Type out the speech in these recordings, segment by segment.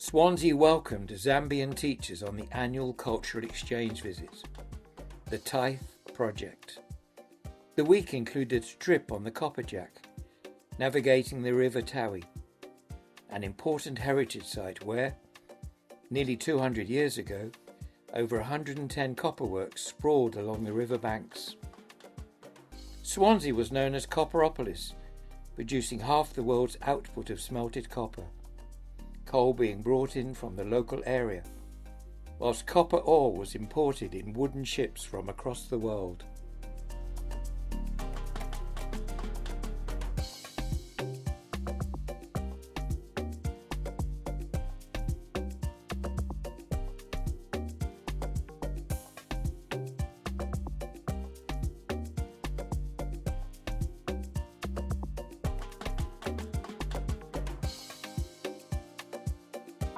Swansea welcomed Zambian teachers on the annual cultural exchange visit, the Taith project. The week included a trip on the Copperjack, navigating the River Tawi, an important heritage site where, nearly 200 years ago, over 110 copperworks sprawled along the river banks. Swansea was known as Copperopolis, producing half the world's output of smelted copper, coal being brought in from the local area, whilst copper ore was imported in wooden ships from across the world.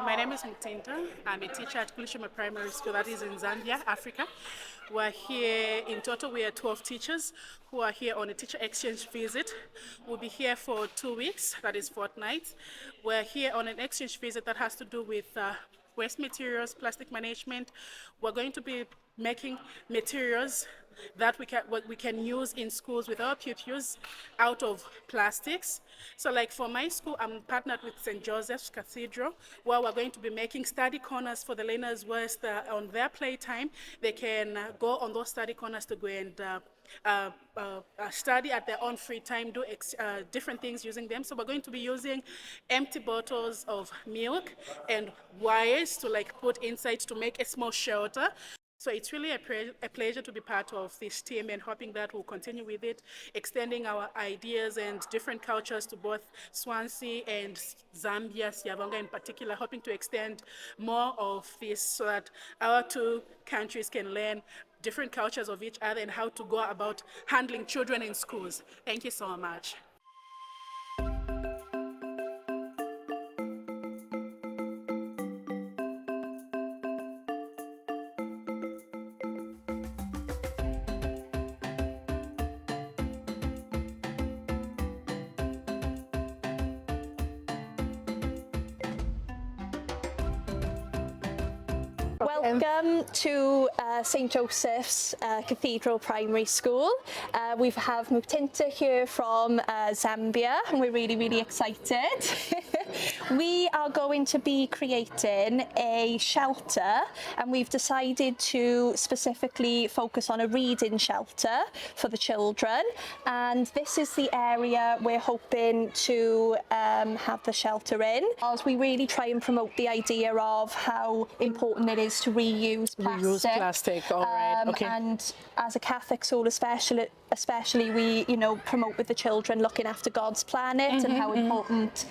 My name is Mutinta. I'm a teacher at Kulishima Primary School, that is in Zambia, Africa. We're here, in total we are 12 teachers who are here on a teacher exchange visit. We'll be here for 2 weeks, that is fortnight. We're here on an exchange visit that has to do with waste materials, plastic management. We're going to be making materials that we can use in schools with our pupils out of plastics. So like for my school, I'm partnered with St. Joseph's Cathedral, where we're going to be making study corners for the learners where on their playtime, they can go on those study corners to go and study at their own free time, do different things using them. So we're going to be using empty bottles of milk and wires to like put inside to make a small shelter. So it's really a pleasure to be part of this team and hoping that we'll continue with it, extending our ideas and different cultures to both Swansea and Zambia, Siyavonga in particular, hoping to extend more of this so that our two countries can learn different cultures of each other and how to go about handling children in schools. Thank you so much. Welcome to St. Joseph's Cathedral Primary School. We have Mutinta here from Zambia, and we're really, really excited. We are going to be creating a shelter, and we've decided to specifically focus on a reading shelter for the children. And this is the area we're hoping to have the shelter in, as we really try and promote the idea of how important it is to reuse plastic. Reuse plastic, all right, okay. And as a Catholic school especially we, promote with the children looking after God's planet and how important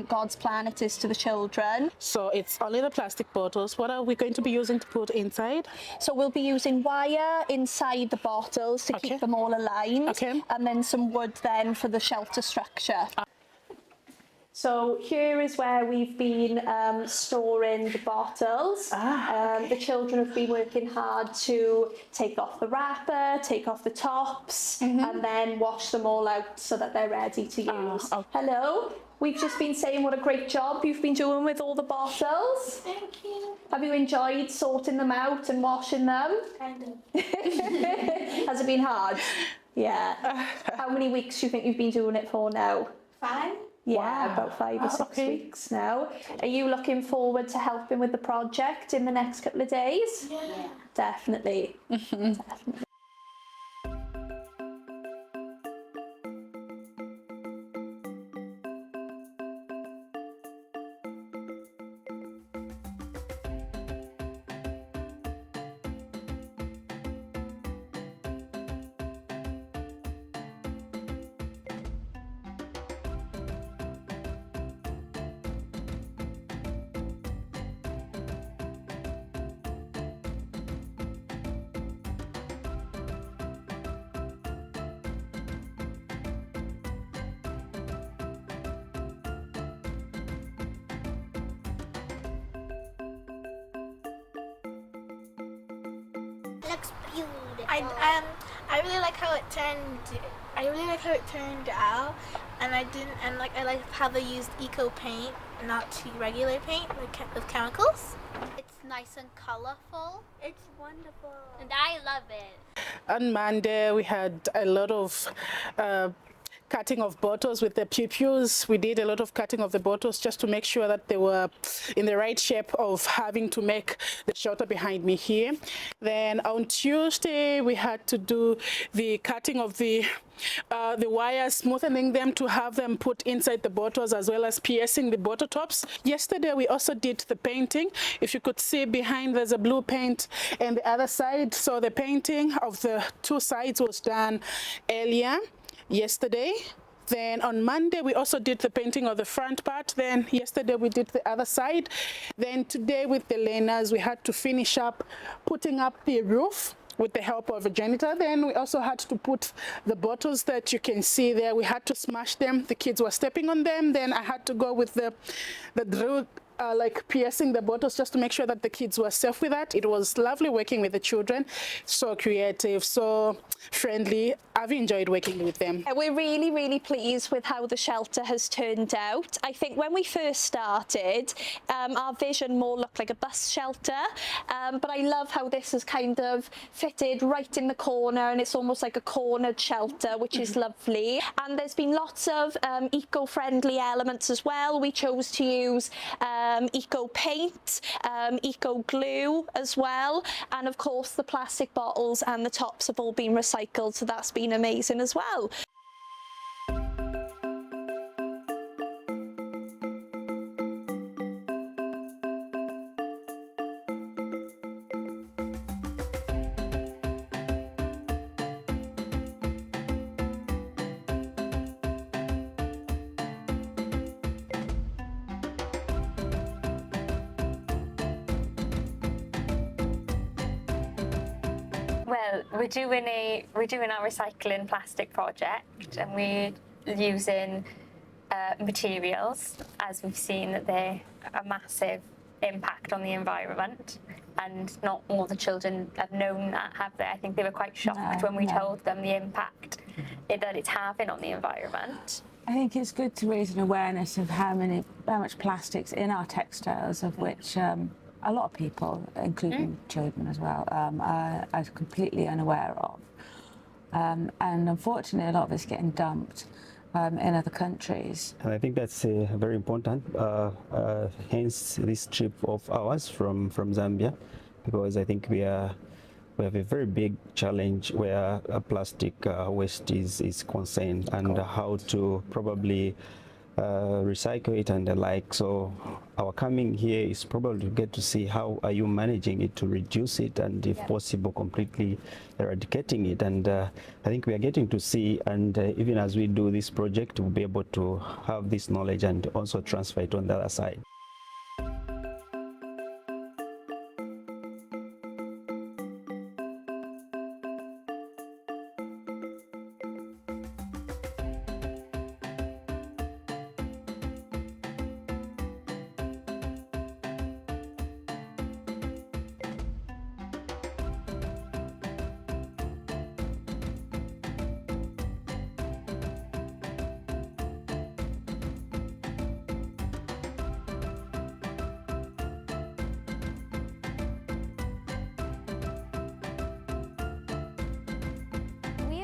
God's planet is to the children. So it's only the plastic bottles. What are we going to be using to put inside? So we'll be using wire inside the bottles to keep them all aligned, and then some wood then for the shelter structure. So here is where we've been storing the bottles. The children have been working hard to take off the wrapper, take off the tops, and then wash them all out so that they're ready to use. Hello, we've just been saying what a great job you've been doing with all the bottles. Thank you. Have you enjoyed sorting them out and washing them? Kind of. Has it been hard? Yeah. How many weeks do you think you've been doing it for now? 5. Yeah, about 5 or 6 weeks now. Are you looking forward to helping with the project in the next couple of days? Yeah. Definitely. Definitely. Looks beautiful. I really like how it turned. I really like how it turned out, and I like how they used eco paint not to regular paint with chemicals. It's nice and colorful. It's wonderful. And I love it. On Monday, we had a lot of cutting of bottles with the pupils. We did a lot of cutting of the bottles just to make sure that they were in the right shape of having to make the shelter behind me here. Then on Tuesday, we had to do the cutting of the wires, smoothing them to have them put inside the bottles, as well as piercing the bottle tops. Yesterday, we also did the painting. If you could see behind, there's a blue paint and the other side. So the painting of the two sides was done earlier yesterday. Then on Monday, we also did the painting of the front part. Then yesterday, we did the other side. Then today, with the learners, we had to finish up putting up the roof with the help of a janitor. Then we also had to put the bottles that you can see there. We had to smash them. The kids were stepping on them. Then I had to go with the drill, like piercing the bottles, just to make sure that the kids were safe with that. It was lovely working with the children. So creative, so friendly. I've enjoyed working with them. We're really, really pleased with how the shelter has turned out. I think when we first started, our vision more looked like a bus shelter, but I love how this has kind of fitted right in the corner, and it's almost like a cornered shelter, which is lovely. And there's been lots of eco-friendly elements as well. We chose to use eco paint, eco glue as well, and of course the plastic bottles and the tops have all been recycled, so that's been amazing as well. Well, we're doing our recycling plastic project, and we're using materials, as we've seen that they're a massive impact on the environment, and not all the children have known that, have they? I think they were quite shocked when we told them the impact that it's having on the environment. I think it's good to raise an awareness of how much plastic's in our textiles, of which a lot of people, including children as well, are completely unaware of. And unfortunately, a lot of it's getting dumped in other countries. And I think that's very important, hence this trip of ours from Zambia, because I think we have a very big challenge where plastic waste is concerned, and how to probably recycle it and the like. So our coming here is probably to get to see how are you managing it to reduce it, and if possible completely eradicating it. And I think we are getting to see, and even as we do this project, we'll be able to have this knowledge and also transfer it on the other side.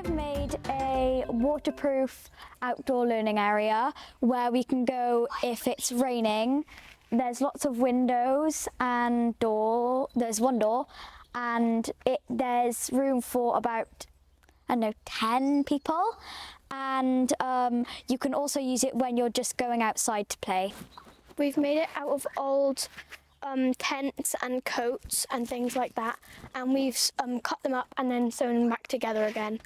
Made a waterproof outdoor learning area where we can go if it's raining. There's lots of windows and there's one door, and there's room for about, I don't know, 10 people, and you can also use it when you're just going outside to play. We've made it out of old tents and coats and things like that, and we've cut them up and then sewn them back together again.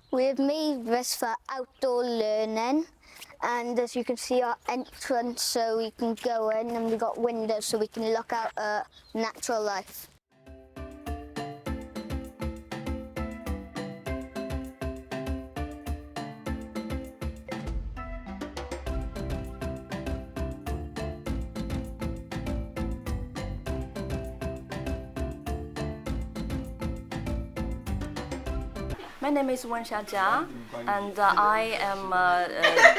We've made this for outdoor learning, and as you can see, our entrance so we can go in, and we've got windows so we can look out at natural life. My name is Swansea, and I am a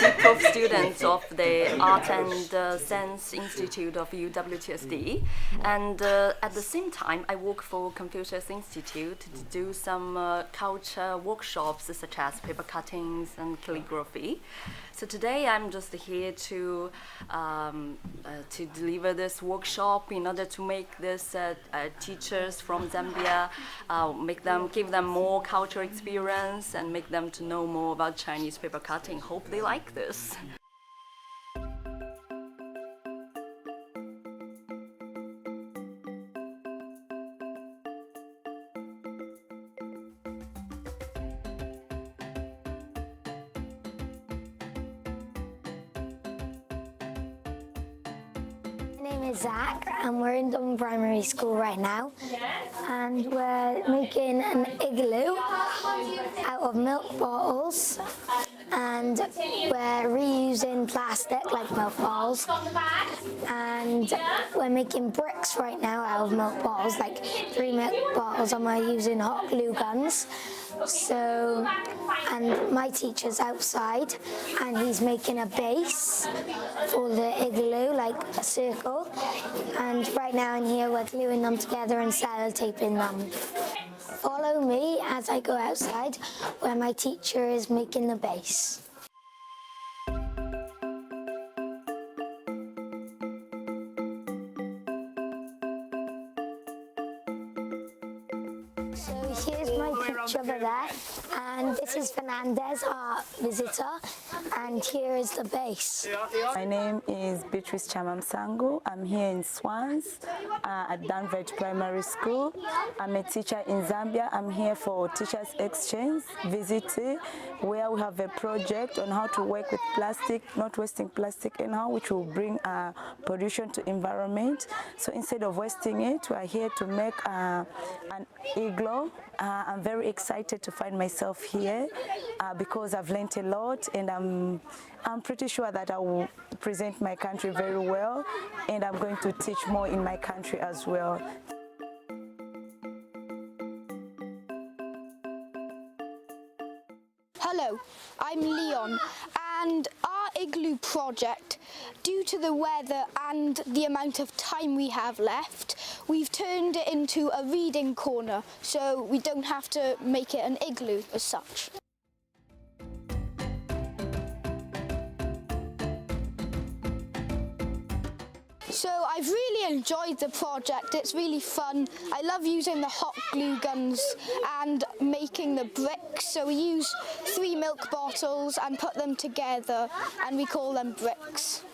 deep student of the Art and Science Institute of UWTSD, and at the same time I work for Computers Institute to do some culture workshops such as paper cuttings and calligraphy. So today I'm just here to deliver this workshop in order to make this teachers from Zambia, give them more cultural experience and make them to know more about Chinese paper cutting. Hope they like this. My name is Zach and we're in Dunn Primary School right now, and we're making an igloo out of milk bottles, and we're reusing plastic like milk bottles, and we're making bricks right now out of milk bottles, like 3 milk bottles, and we're using hot glue guns. So, and my teacher's outside and he's making a base for the igloo, like a circle, and right now in here we're gluing them together and sellotaping them. Follow me as I go outside where my teacher is making the base. So here's my teacher over there, and this is Fernandez, our visitor, and here is the base. My name is Beatrice Chamamsangu. I'm here in Swansea at Danvert Primary School. I'm a teacher in Zambia. I'm here for Teachers Exchange visit, where we have a project on how to work with plastic, not wasting plastic anyhow, which will bring pollution to environment. So instead of wasting it, we are here to make an igloo. I'm very excited to find myself here because I've learned a lot, and I'm pretty sure that I will present my country very well, and I'm going to teach more in my country as well. Hello, I'm Leon, and our igloo project, due to the weather and the amount of time we have left, we've turned it into a reading corner, so we don't have to make it an igloo as such. So I've really enjoyed the project. It's really fun. I love using the hot glue guns and making the bricks. So we use 3 milk bottles and put them together, and we call them bricks.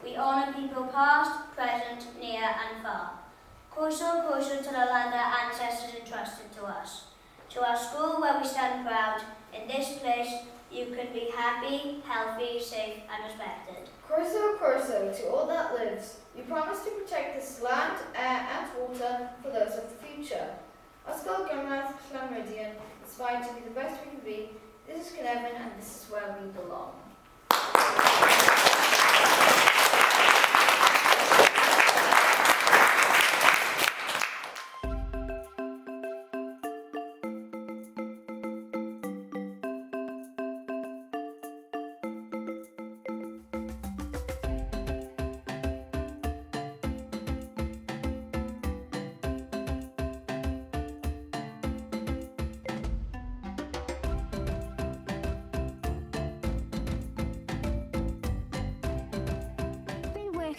We honour people past, present, near and far. Koso koso to the land our ancestors entrusted to us. To our school where we stand proud, in this place you can be happy, healthy, safe and respected. Corso, Corso, to all that lives, we promise to protect this land, air and water for those of the future. Our school Glenrath Clanridian inspired to be the best we can be. This is Cynefin and this is where we belong.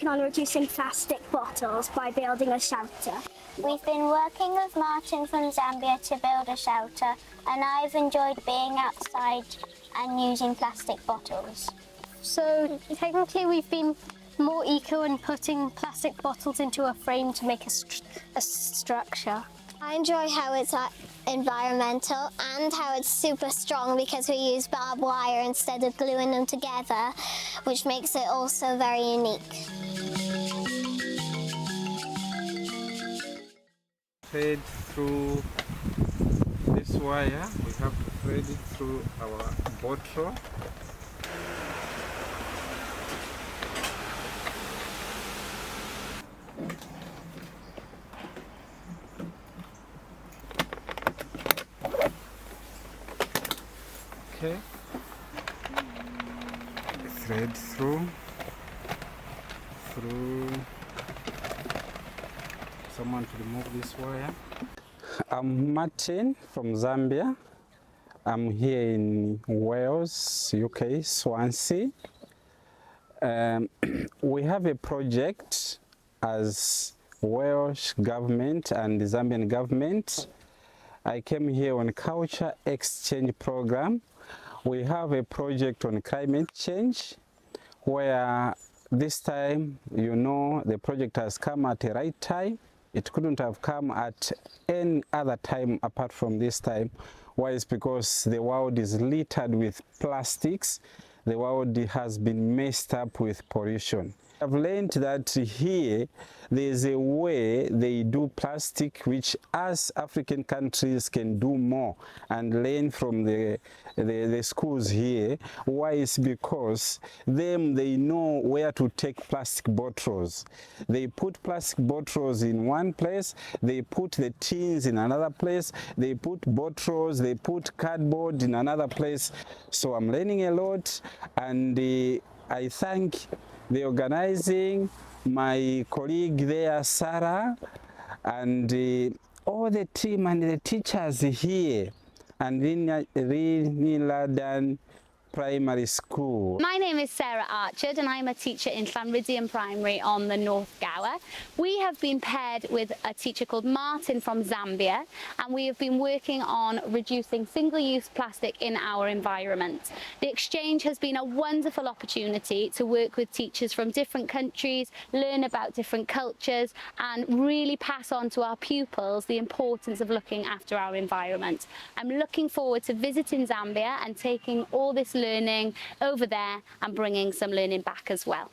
working on reducing plastic bottles by building a shelter. We've been working with Martin from Zambia to build a shelter, and I've enjoyed being outside and using plastic bottles. So technically we've been more eco and putting plastic bottles into a frame to make a structure. I enjoy how it's environmental and how it's super strong because we use barbed wire instead of gluing them together, which makes it also very unique. Thread through this wire, we have to thread it through our bottle. Okay, thread through. Someone to remove this wire. I'm Martin from Zambia. I'm here in Wales, UK, Swansea. We have a project as Welsh government and the Zambian government. I came here on culture exchange program. We have a project on climate change where this time, you know, the project has come at the right time. It couldn't have come at any other time apart from this time. Why? It's because the world is littered with plastics. The world has been messed up with pollution. I've learned that here there's a way they do plastic which us African countries can do more and learn from the schools here. Why? It's because they know where to take plastic bottles. They put plastic bottles in one place, they put the tins in another place, they put bottles, they put cardboard in another place. So I'm learning a lot, and I thank the organizing, my colleague there, Sarah, and all the team and the teachers here, and Riniladan Primary School. My name is Sarah Archard and I'm a teacher in Llanryddion Primary on the North Gower. We have been paired with a teacher called Martin from Zambia, and we have been working on reducing single-use plastic in our environment. The exchange has been a wonderful opportunity to work with teachers from different countries, learn about different cultures, and really pass on to our pupils the importance of looking after our environment. I'm looking forward to visiting Zambia and taking all this learning over there and bringing some learning back as well.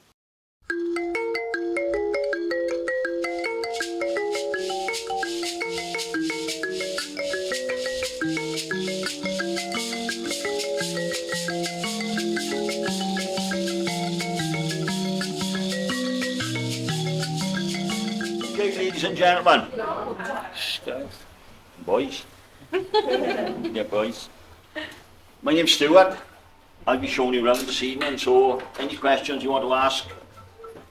Okay, ladies and gentlemen, boys, yeah, boys. My name's Stuart. I'll be showing you around this evening, so any questions you want to ask,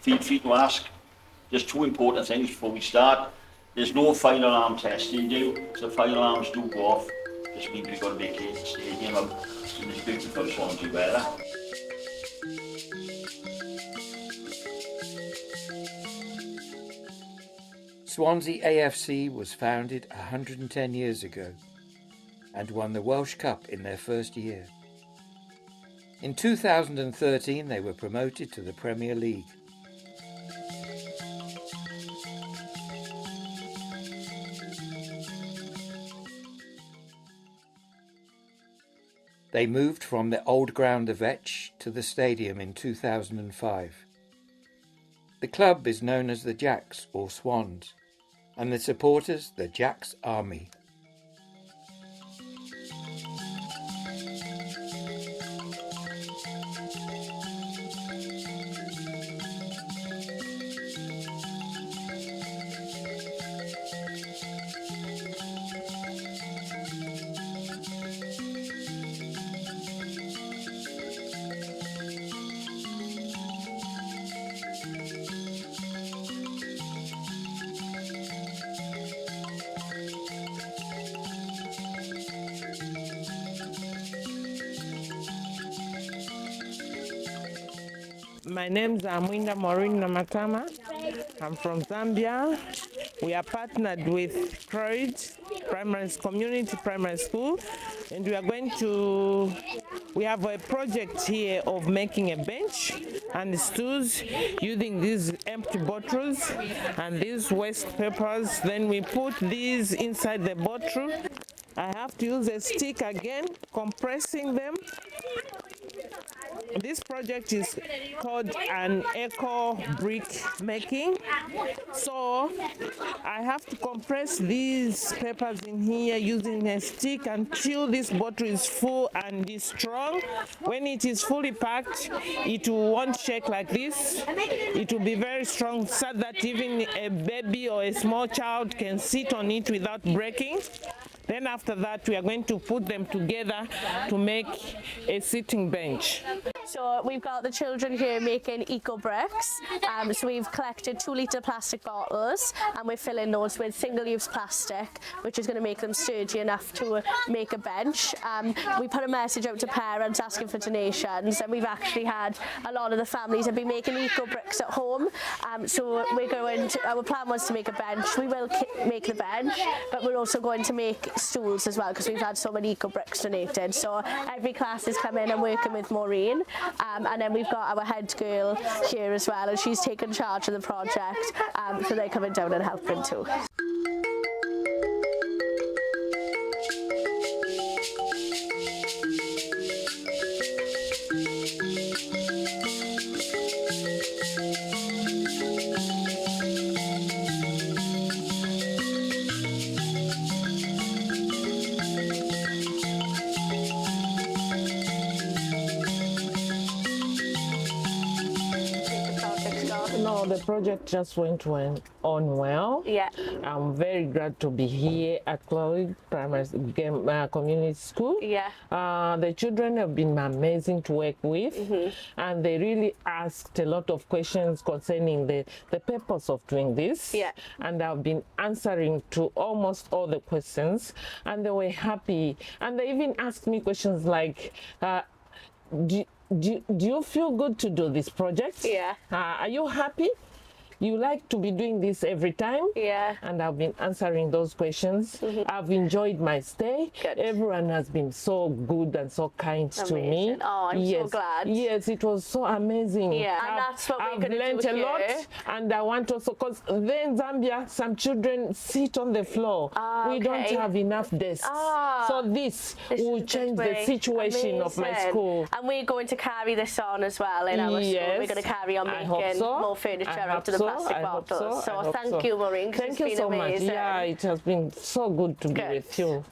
feel free to ask. Just two important things before we start. There's no fire alarm testing due, so fire alarms do go off. Just means we've got to vacate the stadium in this beautiful Swansea weather. Swansea AFC was founded 110 years ago and won the Welsh Cup in their first year. In 2013 they were promoted to the Premier League. They moved from the old ground of Etch to the stadium in 2005. The club is known as the Jacks or Swans, and the supporters the Jacks Army. My name's Amwinda Maureen Namatama. I'm from Zambia. We are partnered with Croyd Community Primary School, and we have a project here of making a bench and stools using these empty bottles and these waste papers. Then we put these inside the bottle. I have to use a stick again, compressing them. This project is called an eco brick making. So I have to compress these papers in here using a stick until this bottle is full and is strong. When it is fully packed, it won't shake like this. It will be very strong so that even a baby or a small child can sit on it without breaking. Then after that, we are going to put them together to make a sitting bench. So we've got the children here making eco bricks. So we've collected 2-litre plastic bottles and we're filling those with single-use plastic, which is going to make them sturdy enough to make a bench. We put a message out to parents asking for donations, and we've actually had a lot of the families have been making eco bricks at home. So our plan was to make a bench. We will make the bench, but we're also going to make stools as well, because we've had so many eco bricks donated. So every class is coming and working with Maureen, and then we've got our head girl here as well, and she's taken charge of the project, so they're coming down and helping too. No, the project just went on well. Yeah. I'm very glad to be here at Croyd Community School. Yeah. The children have been amazing to work with, and they really asked a lot of questions concerning the purpose of doing this. Yeah. And I've been answering to almost all the questions, and they were happy. And they even asked me questions like, do you feel good to do this project? Yeah. Are you happy? You like to be doing this every time? Yeah. And I've been answering those questions. I've enjoyed my stay. Good. Everyone has been so good and so kind to me. Oh, I'm so glad. Yes, it was so amazing. Yeah, and that's what we're going to do I've learned a lot, here. and I want also, because there in Zambia, some children sit on the floor. We don't have enough desks. So this will change the situation of my school. And we're going to carry this on as well in our school. We're going to carry on making more furniture out of the plastic bottles. So thank you, Maureen. Thank you so much. Yeah, it has been so good to be with you.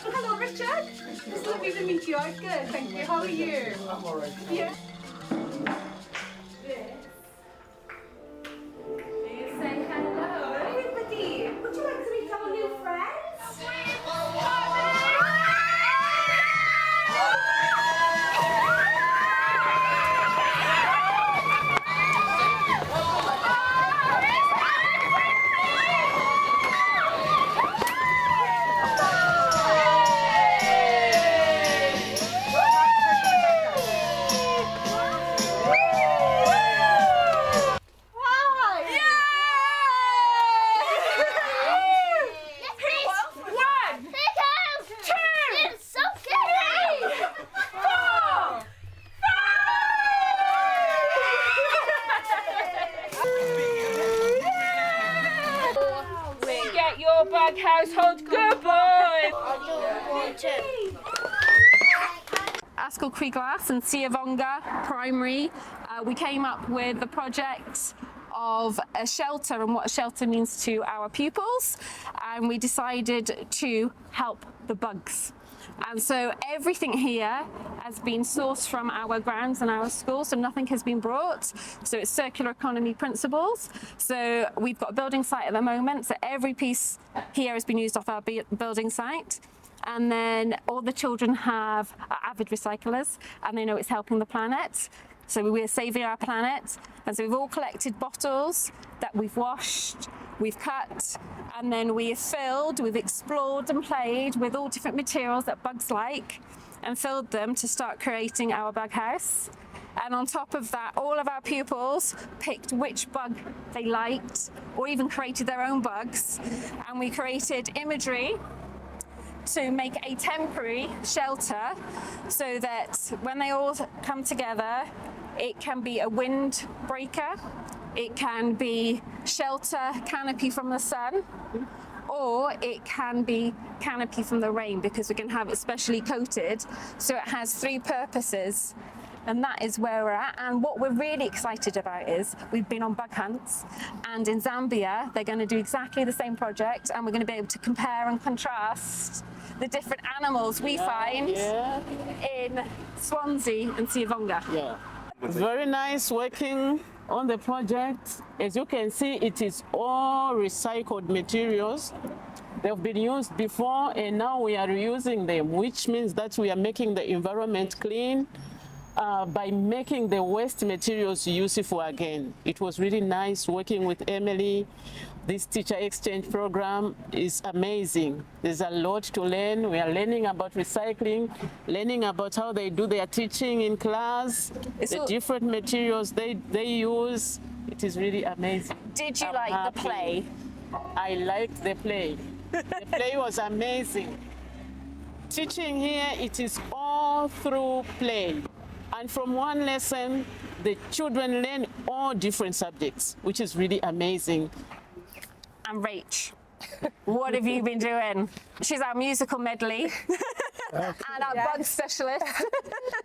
Hello, Richard. It's lovely to meet you. I'm good, thank you. How are you? I'm all right. Yeah. Say hello, everybody. Would you like to meet our new friends? at your bag household. Good boy. Ascot Criglas and Siavonga Primary, we came up with the project of a shelter and what a shelter means to our pupils, and we decided to help the bugs. And so everything here has been sourced from our grounds and our schools, so nothing has been brought. So it's circular economy principles. So we've got a building site at the moment, so every piece here has been used off our building site. And then all the children are avid recyclers, and they know it's helping the planet. So we're saving our planet. And so we've all collected bottles that we've washed, we've cut, and then we have filled, we've explored and played with all different materials that bugs like, and filled them to start creating our bug house. And on top of that, all of our pupils picked which bug they liked, or even created their own bugs. And we created imagery to make a temporary shelter so that when they all come together, it can be a windbreaker, it can be shelter, canopy from the sun, or it can be canopy from the rain, because we can have it specially coated, so it has 3 purposes. And that is where we're at. And what we're really excited about is we've been on bug hunts, and in Zambia they're going to do exactly the same project, and we're going to be able to compare and contrast the different animals we find in Swansea and Siavonga. It's very nice working on the project. As you can see, it is all recycled materials. They've been used before, and now we are reusing them, which means that we are making the environment clean by making the waste materials useful again. It was really nice working with Emily. This teacher exchange program is amazing. There's a lot to learn. We are learning about recycling, learning about how they do their teaching in class, the different materials they use. It is really amazing. Did you like the play? I liked the play. The play was amazing. Teaching here, it is all through play. And from one lesson, the children learn all different subjects, which is really amazing. And Rach, what have you been doing? She's our musical medley and our bug specialist.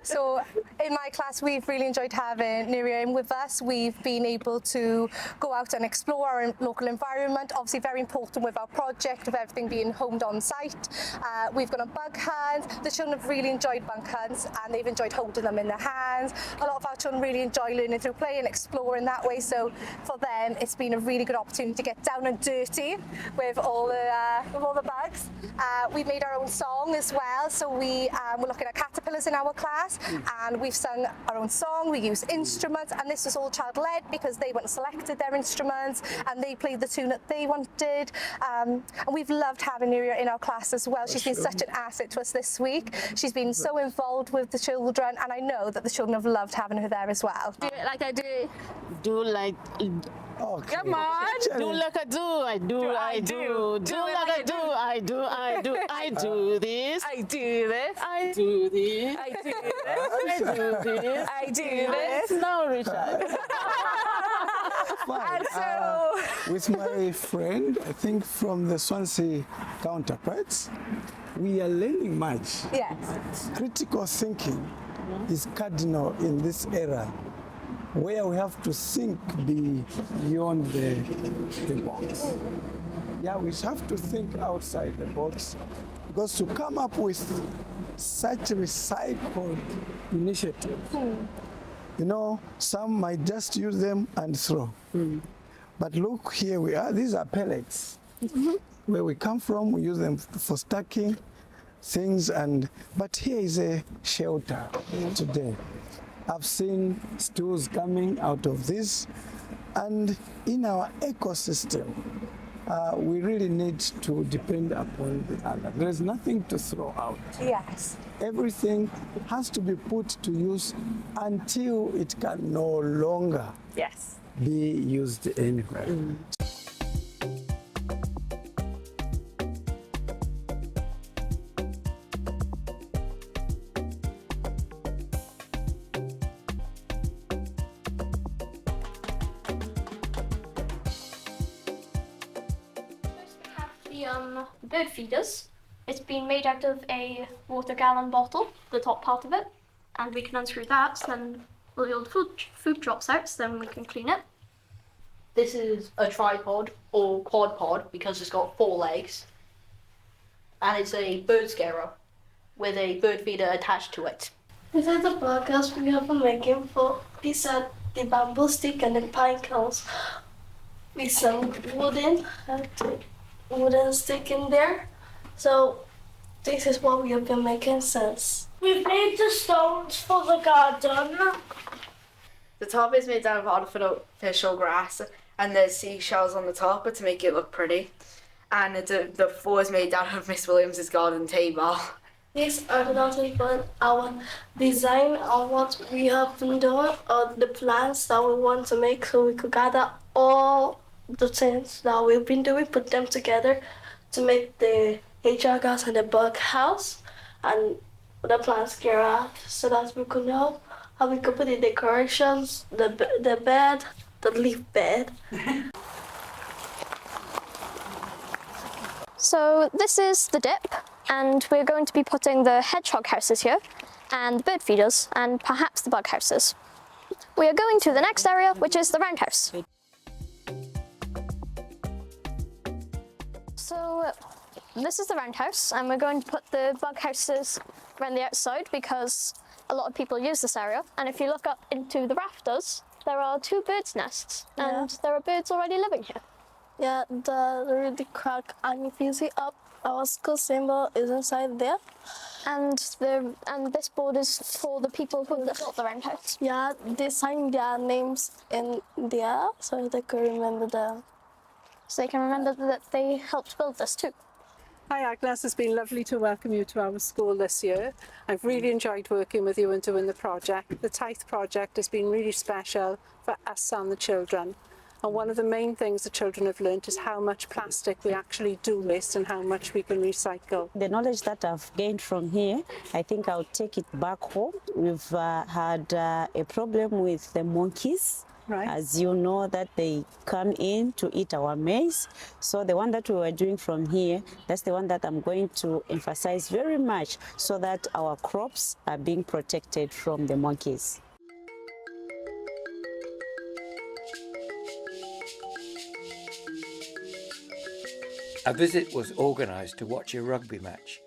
So in my class, we've really enjoyed having Miriam with us. We've been able to go out and explore our local environment, obviously very important with our project of everything being homed on site. We've gone on bug hunts. The children have really enjoyed bug hunts, and they've enjoyed holding them in their hands. A lot of our children really enjoy learning through play and exploring that way. So for them, it's been a really good opportunity to get down and dirty with all the bugs. We've made our own song as well. So we're looking at caterpillars in our class, and we've sung our own song. We use instruments, and this was all child-led because they went and selected their instruments and they played the tune that they wanted. And we've loved having Nuria in our class as well. She's been such an asset to us this week. She's been so involved with the children, and I know that the children have loved having her there as well. Do it like I do. Do like... Okay. Come on. Do like I do, I do, I do. Do like I do, I do, I do. I do this. I do this. I do this. I do this. I do this. I do this. No, Richard. And so... with my friend, I think from the Swansea counterparts, we are learning much. Yes. Critical thinking is cardinal in this era, where we have to think beyond the box. Yeah, we have to think outside the box, because to come up with such a recycled initiative, you know, some might just use them and throw. But look, here we are, these are pellets. Where we come from, we use them for stacking things, but here is a shelter today. I've seen stools coming out of this, and in our ecosystem, we really need to depend upon the other. There is nothing to throw out. Yes. Everything has to be put to use until it can no longer be used anywhere. the bird feeders. It's been made out of a water gallon bottle, the top part of it, and we can unscrew that, so then all the old food drops out, so then we can clean it. This is a tripod or quad pod because it's got 4 legs, and it's a bird scarer with a bird feeder attached to it. This is the podcast we have been making for these are the bamboo stick and the pine cones with some wooden stick in there. So this is what we have been making since. We've made the stones for the garden. The top is made out of artificial grass and there's seashells on the top to make it look pretty. And the floor is made out of Miss Williams's garden table. These are not even our design of what we have been doing or the plans that we want to make, so we could gather all the things that we've been doing, put them together to make the HR gas and the bug house and the plants garage, so that we could know how we could put the decorations, the bed, the leaf bed. So this is the dip, and we're going to be putting the hedgehog houses here, and the bird feeders, and perhaps the bug houses. We are going to the next area, which is the roundhouse. So this is the roundhouse, and we're going to put the bug houses around the outside because a lot of people use this area. And if you look up into the rafters, there are 2 birds' nests, and there are birds already living here. Yeah, the really crack, and if you see up, our school symbol is inside there. And this board is for the people who built the roundhouse. Yeah, they signed their names in there so they can remember them. So they can remember that they helped build this too. Hi Agnes, it's been lovely to welcome you to our school this year. I've really enjoyed working with you and doing the project. The Taith project has been really special for us and the children. And one of the main things the children have learnt is how much plastic we actually do waste and how much we can recycle. The knowledge that I've gained from here, I think I'll take it back home. We've had a problem with the monkeys. Right. As you know, that they come in to eat our maize. So the one that we were doing from here, that's the one that I'm going to emphasize very much so that our crops are being protected from the monkeys. A visit was organised to watch a rugby match,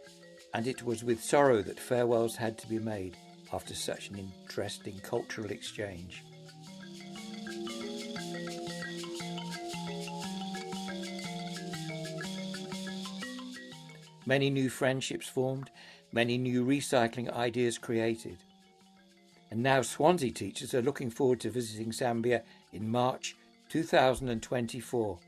and it was with sorrow that farewells had to be made after such an interesting cultural exchange. Many new friendships formed, many new recycling ideas created. And now Swansea teachers are looking forward to visiting Zambia in March 2024.